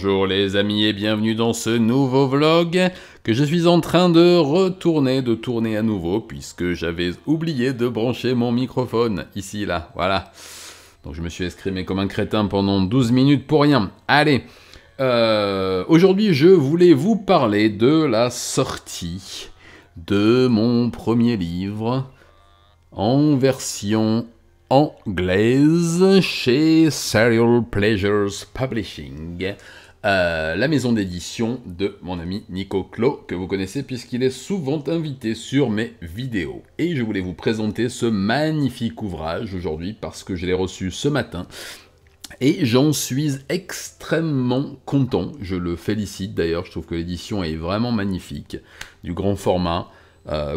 Bonjour les amis et bienvenue dans ce nouveau vlog que je suis en train de tourner à nouveau puisque j'avais oublié de brancher mon microphone ici, là, voilà. Donc je me suis escrimé comme un crétin pendant 12 minutes pour rien. Allez, aujourd'hui je voulais vous parler de la sortie de mon premier livre en version anglaise chez Serial Pleasures Publishing, la maison d'édition de mon ami Nico Clos, que vous connaissez puisqu'il est souvent invité sur mes vidéos. Et je voulais vous présenter ce magnifique ouvrage aujourd'hui parce que je l'ai reçu ce matin. Et j'en suis extrêmement content, je le félicite d'ailleurs, je trouve que l'édition est vraiment magnifique, du grand format,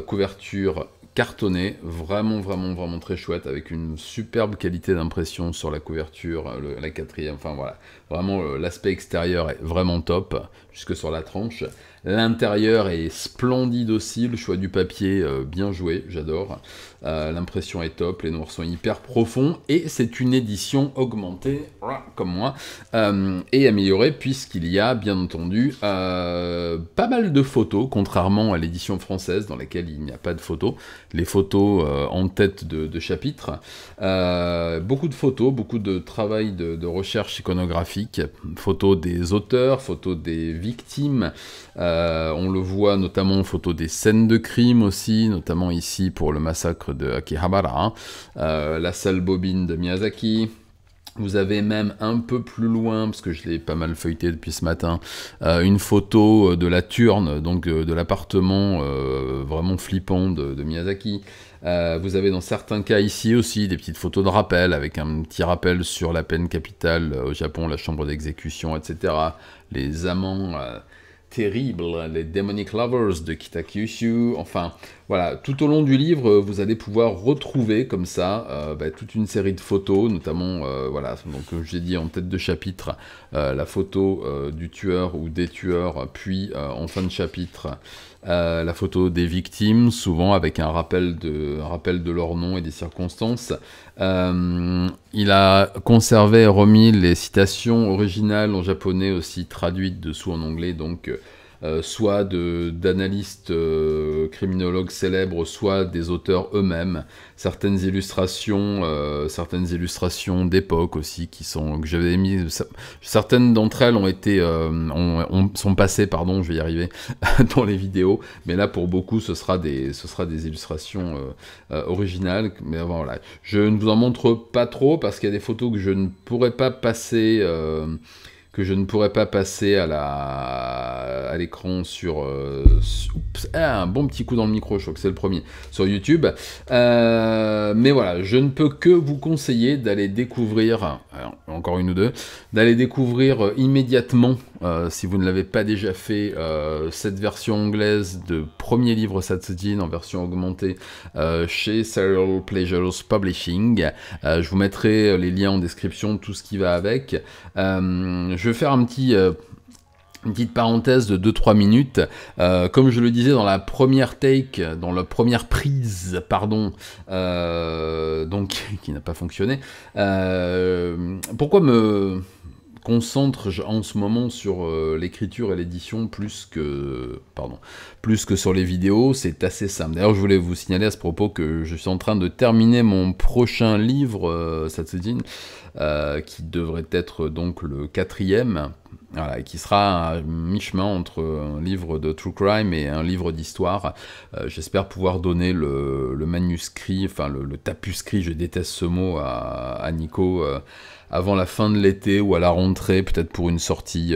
couverture cartonné, vraiment très chouette, avec une superbe qualité d'impression sur la couverture, la quatrième, enfin voilà, vraiment l'aspect extérieur est vraiment top, jusque sur la tranche. L'intérieur est splendide aussi, le choix du papier bien joué, j'adore. L'impression est top, les noirs sont hyper profonds, et c'est une édition augmentée, comme moi, et améliorée, puisqu'il y a, bien entendu, pas mal de photos, contrairement à l'édition française, dans laquelle il n'y a pas de photos. Les photos en tête de chapitre. Beaucoup de photos, beaucoup de travail de recherche iconographique, photos des auteurs, photos des victimes, on le voit notamment photos des scènes de crime aussi, notamment ici pour le massacre de Akihabara, la salle bobine de Miyazaki. Vous avez même un peu plus loin, parce que je l'ai pas mal feuilleté depuis ce matin, une photo de la turne, donc de l'appartement vraiment flippant de Miyazaki. Vous avez dans certains cas ici aussi des petites photos de rappel, avec un petit rappel sur la peine capitale au Japon, la chambre d'exécution, etc. Les amants terribles, les Demonic Lovers de Kitakyushu, enfin voilà, tout au long du livre vous allez pouvoir retrouver comme ça toute une série de photos, notamment voilà, donc comme j'ai dit en tête de chapitre, la photo du tueur ou des tueurs, puis en fin de chapitre la photo des victimes, souvent avec un rappel de leur nom et des circonstances. Il a conservé et remis les citations originales en japonais aussi traduites dessous en anglais, donc soit d'analystes criminologues célèbres, soit des auteurs eux-mêmes. Certaines illustrations d'époque aussi que j'avais mis. Certaines d'entre elles ont été sont passées, pardon, je vais y arriver, dans les vidéos. Mais là, pour beaucoup, ce sera des illustrations originales. Mais voilà, je ne vous en montre pas trop parce qu'il y a des photos que je ne pourrais pas passer. À l'écran sur... oups, un bon petit coup dans le micro, je crois que c'est le premier, sur YouTube. Mais voilà, je ne peux que vous conseiller d'aller découvrir, encore une ou deux, d'aller découvrir immédiatement, si vous ne l'avez pas déjà fait, cette version anglaise de premier livre Satsujin en version augmentée chez Serial Pleasures Publishing. Je vous mettrai les liens en description, tout ce qui va avec. Je vais faire une petite parenthèse de 2-3 minutes. Comme je le disais dans la première take, dans la première prise, pardon, donc qui n'a pas fonctionné. Pourquoi me concentre en ce moment sur l'écriture et l'édition plus que sur les vidéos? C'est assez simple. D'ailleurs, je voulais vous signaler à ce propos que je suis en train de terminer mon prochain livre, Satsujin, qui devrait être donc le 4e, voilà, qui sera à mi-chemin entre un livre de true crime et un livre d'histoire. J'espère pouvoir donner le manuscrit, enfin le tapuscrit, je déteste ce mot, à Nico avant la fin de l'été ou à la rentrée, peut-être pour une sortie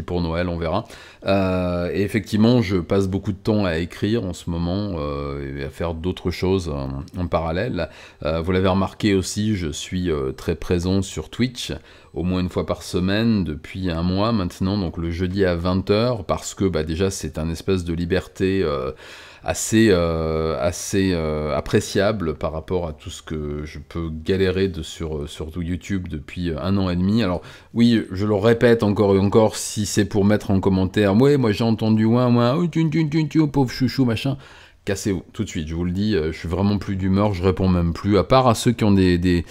pour Noël, on verra. Et effectivement, je passe beaucoup de temps à écrire en ce moment et à faire d'autres choses en parallèle. Vous l'avez remarqué aussi, je suis très présent sur Twitch, au moins une fois par semaine depuis un mois maintenant, donc le jeudi à 20 h, parce que déjà c'est un espèce de liberté assez appréciable par rapport à tout ce que je peux galérer sur YouTube depuis 1 an et demi. Alors oui, je le répète encore et encore, si c'est pour mettre en commentaire « Ouais, moi j'ai entendu ouin, ouin, pauvre chouchou, machin », cassez-vous, tout de suite, je vous le dis, je suis vraiment plus d'humeur, je réponds même plus, à part à ceux qui ont des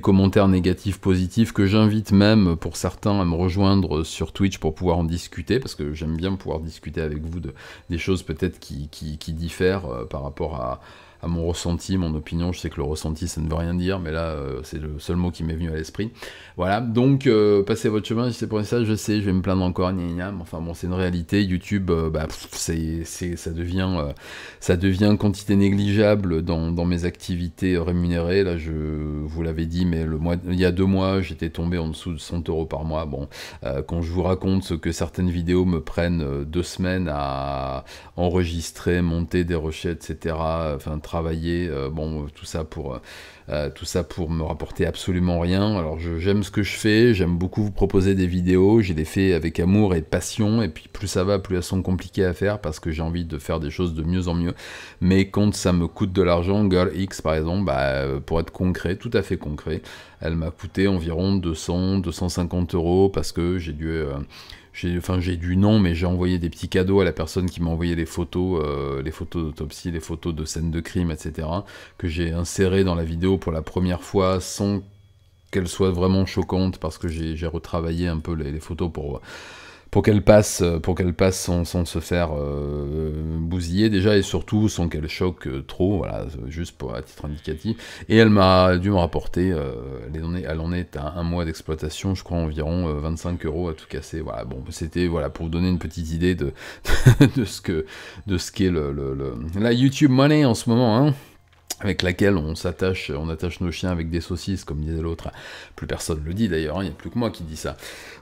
commentaires négatifs, positifs, que j'invite même, pour certains, à me rejoindre sur Twitch pour pouvoir en discuter, parce que j'aime bien pouvoir discuter avec vous des choses peut-être qui diffèrent par rapport à mon ressenti, mon opinion. Je sais que le ressenti ça ne veut rien dire, mais là c'est le seul mot qui m'est venu à l'esprit. Voilà, donc passez votre chemin, si c'est pour ça, je sais, je vais me plaindre encore, mais enfin bon, c'est une réalité. YouTube, ça devient quantité négligeable dans mes activités rémunérées. Là, je vous l'avais dit, mais il y a 2 mois, j'étais tombé en dessous de 100 € par mois. Bon, quand je vous raconte ce que certaines vidéos me prennent 2 semaines à enregistrer, monter des rushs, etc., enfin travailler, bon, tout ça pour me rapporter absolument rien. Alors j'aime ce que je fais, j'aime beaucoup vous proposer des vidéos, je les fais avec amour et passion, et puis plus ça va, plus elles sont compliquées à faire, parce que j'ai envie de faire des choses de mieux en mieux. Mais quand ça me coûte de l'argent, Girl X par exemple, pour être concret, tout à fait concret, elle m'a coûté environ 200-250 €, parce que j'ai dû non, mais j'ai envoyé des petits cadeaux à la personne qui m'a envoyé les photos d'autopsie, les photos de scènes de crime, etc., que j'ai insérées dans la vidéo pour la première fois sans qu'elles soient vraiment choquantes, parce que j'ai retravaillé un peu les photos pour qu'elles passent sans se faire bousiller déjà, et surtout sans qu'elles choquent trop, voilà, juste à titre indicatif. Et elle m'a dû me rapporter, elle en est à 1 mois d'exploitation, je crois, environ 25 € à tout casser. Voilà, bon, c'était pour vous donner une petite idée de ce qu'est la YouTube money en ce moment, hein, avec laquelle on attache nos chiens avec des saucisses, comme disait l'autre. Plus personne le dit d'ailleurs, il n'y a plus que moi qui dis ça.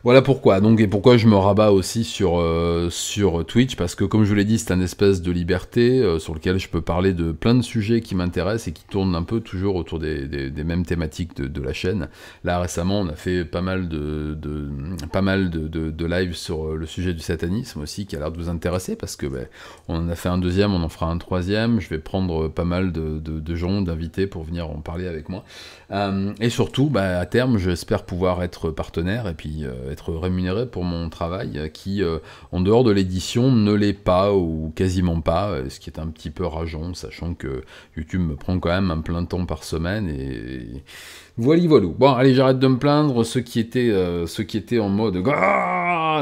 Voilà pourquoi. Donc, et pourquoi je me rabats aussi sur Twitch, parce que comme je vous l'ai dit, c'est un espèce de liberté sur lequel je peux parler de plein de sujets qui m'intéressent et qui tournent un peu toujours autour des mêmes thématiques de la chaîne. Là récemment, on a fait pas mal de lives sur le sujet du satanisme aussi, qui a l'air de vous intéresser, parce que on en a fait un 2e, on en fera un 3e. Je vais prendre pas mal de gens, d'invités pour venir en parler avec moi. Et surtout, à terme, j'espère pouvoir être partenaire et puis être rémunéré pour mon travail, qui, en dehors de l'édition, ne l'est pas, ou quasiment pas, ce qui est un petit peu rageant, sachant que YouTube me prend quand même un plein temps par semaine, et voilà. Bon, allez, j'arrête de me plaindre. Ceux qui étaient en mode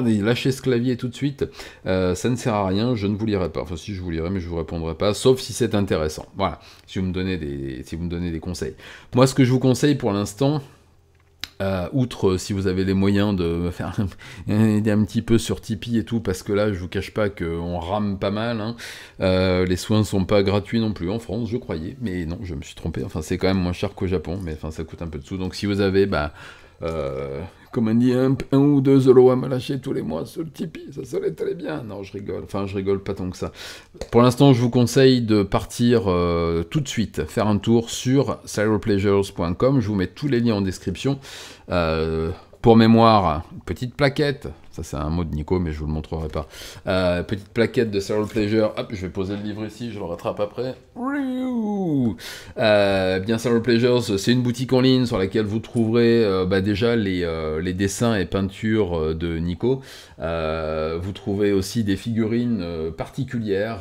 lâchez ce clavier tout de suite, ça ne sert à rien, je ne vous lirai pas. Enfin, si, je vous lirai, mais je vous répondrai pas, sauf si c'est intéressant. Voilà, si vous me donnez des conseils. Moi, ce que je vous conseille pour l'instant, outre si vous avez les moyens de me faire aider un petit peu sur Tipeee et tout, parce que là je vous cache pas qu'on rame pas mal, hein. Les soins sont pas gratuits non plus en France, je croyais, mais non, je me suis trompé. Enfin, c'est quand même moins cher qu'au Japon, mais enfin ça coûte un peu de sous. Donc si vous avez comme on dit, 1 ou 2 € à me lâcher tous les mois sur le Tipeee, ça serait très bien. Non, je rigole, enfin je rigole pas tant que ça. Pour l'instant, je vous conseille de partir tout de suite, faire un tour sur cyberpleasures.com, je vous mets tous les liens en description. Pour mémoire, petite plaquette, ça c'est un mot de Nico, mais je vous le montrerai pas. Petite plaquette de Serial Pleasure, hop, je vais poser le livre ici, je le rattrape après. Bien, Serial Pleasures, c'est une boutique en ligne sur laquelle vous trouverez déjà les dessins et peintures de Nico. Vous trouvez aussi des figurines particulières,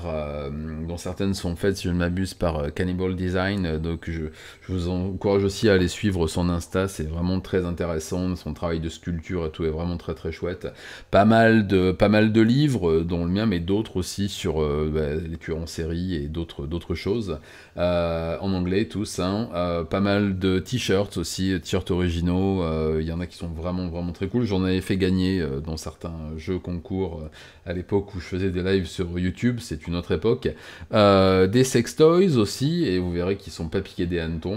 dont certaines sont faites, si je ne m'abuse, par Cannibal Design. Donc je vous encourage aussi à aller suivre son Insta, c'est vraiment très intéressant, son travail de sculpture et tout est vraiment très très chouette. Pas mal de livres, dont le mien, mais d'autres aussi sur les tueurs en série et d'autres choses, en anglais tous, hein. Pas mal de t-shirts aussi, t-shirts originaux, il y en a qui sont vraiment vraiment très cool. J'en avais fait gagner dans certains jeux concours à l'époque où je faisais des lives sur YouTube, c'est une autre époque. Des sextoys aussi, et vous verrez qu'ils sont pas piqués des hannetons,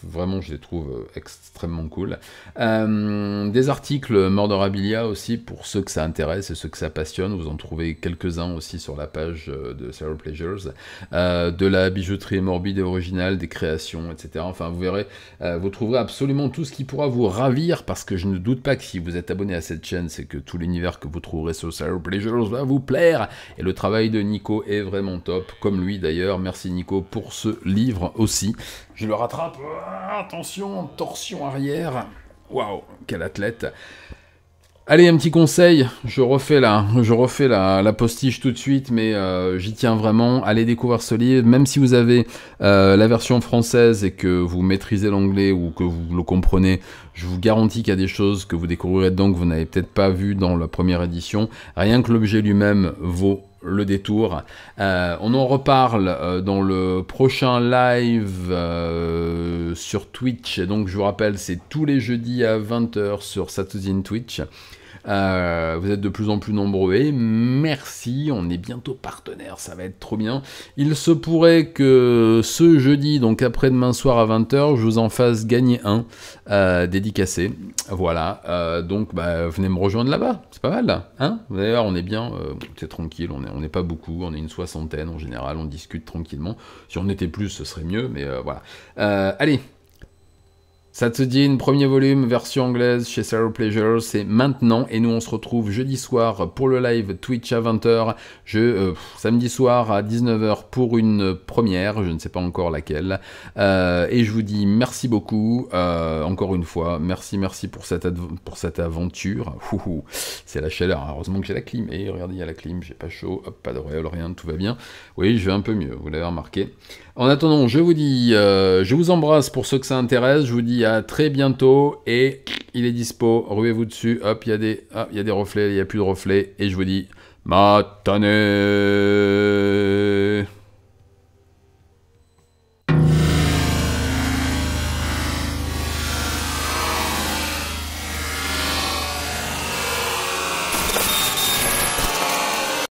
vraiment je les trouve extrêmement cool. Des articles Murderabilia aussi, pour ceux que ça intéresse et ceux que ça passionne, vous en trouvez quelques-uns aussi sur la page de Serial Pleasures. De la bijouterie morbide et originale, des créations, etc. Enfin, vous verrez, vous trouverez absolument tout ce qui pourra vous ravir, parce que je ne doute pas que si vous êtes abonné à cette chaîne, c'est que tout l'univers que vous trouverez sur Serial Pleasures va vous plaire. Et le travail de Nico est vraiment top, comme lui d'ailleurs. Merci Nico pour ce livre aussi. Je le rattrape. Attention, torsion arrière. Waouh, quel athlète. Allez, un petit conseil, je refais la postiche tout de suite, mais j'y tiens vraiment. Allez découvrir ce livre, même si vous avez la version française et que vous maîtrisez l'anglais ou que vous le comprenez, je vous garantis qu'il y a des choses que vous découvrirez dedans que vous n'avez peut-être pas vues dans la première édition. Rien que l'objet lui-même vaut le détour. On en reparle dans le prochain live sur Twitch. Et donc je vous rappelle, c'est tous les jeudis à 20h sur Satozin Twitch. Vous êtes de plus en plus nombreux et merci, on est bientôt partenaires, ça va être trop bien. Il se pourrait que ce jeudi, donc après-demain soir à 20h, je vous en fasse gagner un dédicacé. Voilà, donc venez me rejoindre là-bas, c'est pas mal là, hein. D'ailleurs on est bien, c'est tranquille, on n'est pas beaucoup, on est une soixantaine en général, on discute tranquillement. Si on était plus ce serait mieux, mais voilà. Allez, Satsujin, premier volume, version anglaise chez Zero Pleasure, c'est maintenant. Et nous, on se retrouve jeudi soir pour le live Twitch à 20h. Samedi soir à 19h pour une première, je ne sais pas encore laquelle. Et je vous dis merci beaucoup. Encore une fois, merci pour cette aventure. C'est la chaleur. Heureusement que j'ai la clim. Et regardez, il y a la clim, j'ai pas chaud. Hop, pas d'auréole, rien, tout va bien. Oui, je vais un peu mieux, vous l'avez remarqué. En attendant, je vous dis, je vous embrasse pour ceux que ça intéresse, je vous dis à très bientôt, et il est dispo, ruez-vous dessus, hop, il y a des reflets, il n'y a plus de reflets, et je vous dis, matane.